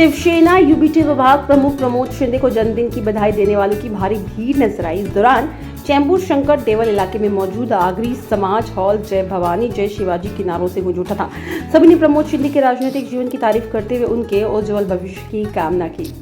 Shiv Sena UBT विभाग प्रमुख प्रमोद शिंदे को जन्मदिन की बधाई देने वालों की भारी भीड़ नजर आई। इस दौरान चैम्बूर शंकर देवल इलाके में मौजूद आगरी समाज हॉल जय भवानी जय शिवाजी के नारों से गूंज उठा था। सभी ने प्रमोद शिंदे के राजनीतिक जीवन की तारीफ करते हुए उनके उज्जवल भविष्य की कामना की।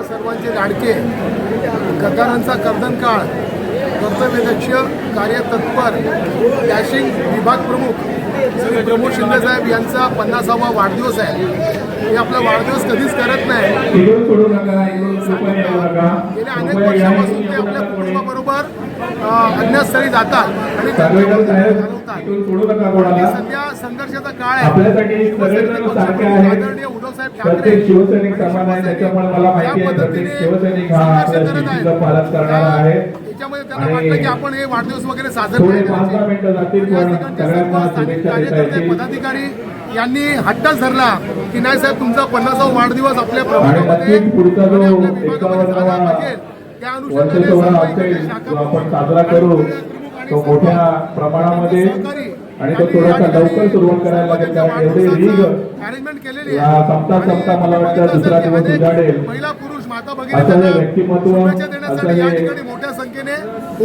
सर्वांचे लाडके गद्दारांचा कर्दनकाळ कर्तव्यदक्ष कार्यतत्पर डॅशिंग विभाग प्रमुख श्री प्रमोद शिंदे साहेब यांचा 50वा वाढदिवस आहे। हे आपला वाढदिवस कधीच करत नाही। गेल्या अनेक वर्षापासून ते आपल्या कुटुंबाबरोबर अन्यस्थळी जातात आणि सध्या संघर्षाचा काळ आहे। आदरणीय उद्धव साहेब ठाकरे या पद्धतीने संघर्ष करत आहेत। त्याच्यामध्ये त्यांना वाटलं की आपण हे वाढदिवस वगैरे साजरे कार्यकर्ते पदाधिकारी यांनी हट्टच धरला की नाही साहेब तुमचा 50वा वाढदिवस आपल्या प्रभागामध्ये त्या अनुषंगाने साजरा करू तो मोठ्या प्रमाणामध्ये आणि तो थोडासा लवकर सुरुवात करायला लागेल कारण एवढे लीग अरेंजमेंट केलेली संपता मला वाटतं दुसरा दिवस उजाडेल। महिला पुरुष माता भगिनी व्यक्तिमत्व या ठिकाणी मोठ्या संख्येने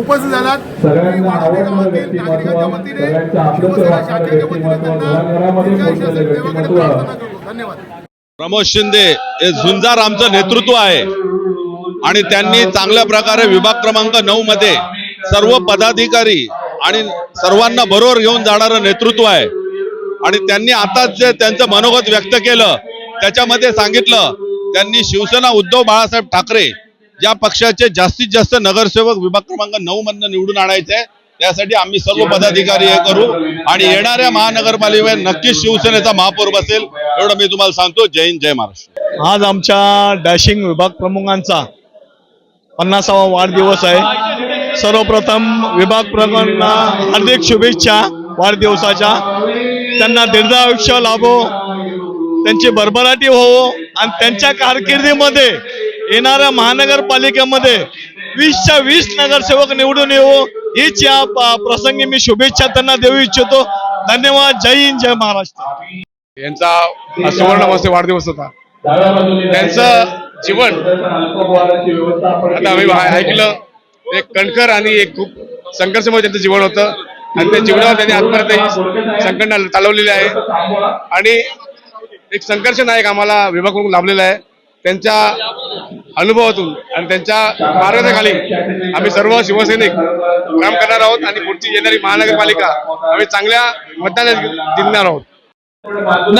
उपस्थित झालात। सगळ्यांना आवडणारं व्यक्तिमत्व सगळ्यांच्या आपलं वाटणारं व्यक्तिमत्व घराघरामध्ये पोहोचलेलं व्यक्तिमत्व। धन्यवाद। प्रमोद शिंदे हे झुंजार आमचं नेतृत्व आहे आणि त्यांनी चांगल्या प्रकारे विभाग क्रमांक 9 मध्ये सर्व पदाधिकारी आणि सर्वांना बरोबर घेऊन जाणारं नेतृत्व आहे आणि त्यांनी आताच जे त्यांचं मनोगत व्यक्त केलं त्याच्यामध्ये सांगितलं त्यांनी शिवसेना उद्धव बाळासाहेब ठाकरे या पक्षाचे जास्तीत जास्त नगरसेवक विभाग क्रमांक 9 मधून निवडून आणायचे। त्यासाठी आम्ही सर्व पदाधिकारी हे करू आणि येणाऱ्या महानगरपालिकेवर नक्कीच शिवसेनेचा महापौर बसेल एवढं मी तुम्हाला सांगतो। जय हिंद जय महाराष्ट्र। आज आमच्या डॅशिंग विभाग प्रमुखांचा 50वा वाढदिवस आहे। सर्वप्रथम विभाग प्रमुखांना हार्दिक शुभेच्छा वाढदिवसाच्या। त्यांना दीर्घ आयुष्य लाभो, त्यांची भरभराटी हो आणि त्यांच्या कारकिर्दीमध्ये येणाऱ्या महानगरपालिकेमध्ये 20च्या 20 नगरसेवक निवडून येऊ हीच या प्रसंगी मी शुभेच्छा त्यांना देऊ इच्छितो। धन्यवाद। जय हिंद जय महाराष्ट्र। यांचा सुवर्ण वाढदिवस होता। त्यांचं जीवन आता आम्ही ऐकलं एक कणखर आणि एक खूप संघर्षमय त्यांचं जीवन होतं आणि त्या जीवनावर त्यांनी आत्महत्या संकट चालवलेली आहे आणि एक संघर्ष नायक आम्हाला विभाग प्रमुख लाभलेला आहे। त्यांच्या अनुभवातून आणि त्यांच्या मार्गदर्शनाखाली आम्ही सर्व शिवसैनिक काम करणार आहोत आणि पुढची येणारी महानगरपालिका आम्ही चांगल्या मतदानाने जिंकणार आहोत।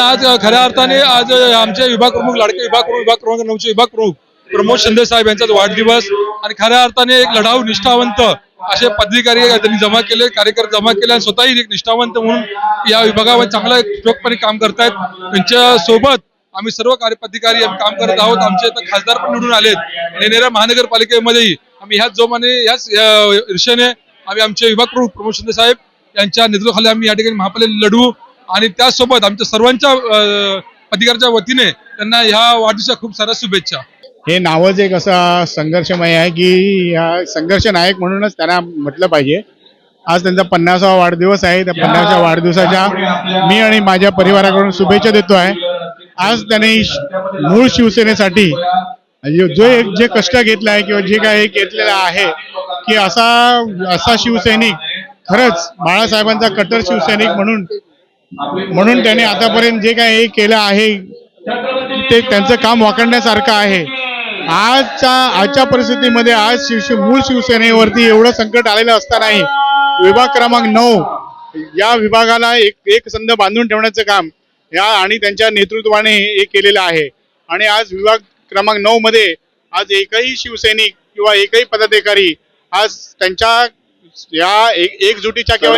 आज खऱ्या अर्थाने आज आमचे विभाग प्रमुख लाडके विभाग क्रमांक 9चे विभाग प्रमुख प्रमोद शिंदे साहेब यांचा वाढदिवस आणि खऱ्या अर्थाने एक लढाऊ निष्ठावंत असे पदाधिकारी त्यांनी जमा केले, कार्यकर्ते जमा केले आणि स्वतःही एक निष्ठावंत म्हणून या विभागावर चांगलं ठोकपणे काम करतायत। त्यांच्या सोबत आम्ही सर्व कार्यपदाधिकारी काम करत आहोत। आमचे आता खासदार पण निवडून आलेत। येणाऱ्या महानगरपालिकेमध्येही आम्ही ह्याच जोमाने ह्याच ईर्षेने आम्ही आमचे विभाग प्रमुख प्रमोद शिंदे साहेब यांच्या नेतृत्वाखाली आम्ही या ठिकाणी महापालिका लढवू आणि त्यासोबत आमच्या सर्वांच्या अधिकाऱ्याच्या वतीने त्यांना ह्या वाढदिवसाच्या खूप साऱ्या शुभेच्छा। हे नावच एक असा संघर्षमय आहे की या संघर्ष नायक म्हणूनच त्यांना म्हटलं पाहिजे। आज त्यांचा 50वा वाढदिवस आहे। त्या 50व्या वाढदिवसाच्या मी आणि माझ्या परिवाराकडून शुभेच्छा देतो आहे। आज त्यांनी मूळ शिवसेनेसाठी जे कष्ट घेतला आहे किंवा जे काही घेतलेलं आहे की असा शिवसैनिक खरंच बाळासाहेबांचा कट्टर शिवसैनिक म्हणून त्याने आतापर्यंत जे काही केलं आहे ते त्यांचं काम वाखाणण्यासारखं आहे। आजच्या परिस्थितीमध्ये आज मूळ शिवसेनेवरती एवढं संकट आलेलं असतानाही विभाग क्रमांक 9 या विभागाला एक संध बांधून ठेवण्याचं काम या आणि त्यांच्या नेतृत्वाने हे केलेलं आहे. आणि आज विभाग क्रमांक 9 मध्ये आज एकही शिवसैनिक किंवा एकही पदाधिकारी आज त्यांच्या या एकजुटीच्या किंवा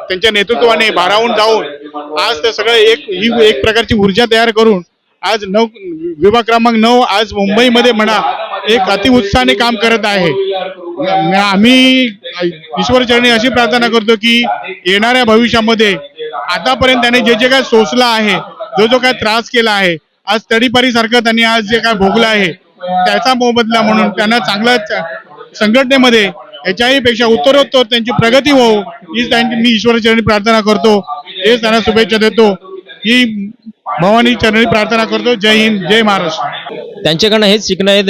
त्यांच्या नेतृत्वाने भारावून जाऊन आज ते सगळं एक प्रकारची ऊर्जा तयार करून आज विभाग क्रमांक 9 आज मुंबईमध्ये म्हणा एक अतिउत्साहाने काम करत आहे. आम्ही ईश्वरचरणी अशी प्रार्थना करतो की येणाऱ्या भविष्यामध्ये आतापर्यंत त्याने जे काय सोसलं आहे, जो काय त्रास केला आहे, आज तडीपारीसारखं त्यांनी आज जे काय भोगलं आहे त्याचा मोबदला म्हणून त्यांना चांगला संघटनेमध्ये याच्याही पेक्षा उत्तरोत्तर त्यांची प्रगती होऊ हीच मी ईश्वरचरणी प्रार्थना करतो. हेच त्यांना शुभेच्छा देतो. ही भवानी चरणी प्रार्थना करतो. जय हिंद, जय महाराष्ट्र. त्यांच्याकडनं हेच शिकणं आहे.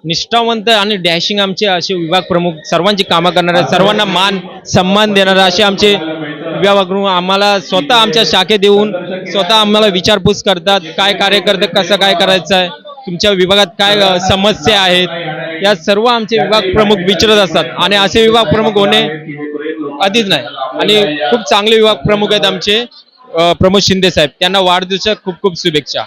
निष्ठावंत आणि डॅशिंग आमचे असे विभाग प्रमुख, सर्वांची कामं करणारे, सर्वांना मान सन्मान देणारे असे आमचे विभाग प्रमुख. आम्हाला स्वतः आमच्या शाखेत येऊन स्वतः आम्हाला विचारपूस करतात, काय कार्य करतात, कसं काय करायचं आहे, तुमच्या विभागात काय समस्या आहेत, या सर्व आमचे विभाग प्रमुख विचारत असतात. आणि असे विभाग प्रमुख होणे अधिक नाही. आणि खूप चांगले विभाग प्रमुख आहेत आमचे प्रमोद शिंदे साहेब. त्यांना वाढदिवसाच्या खूप खूप शुभेच्छा.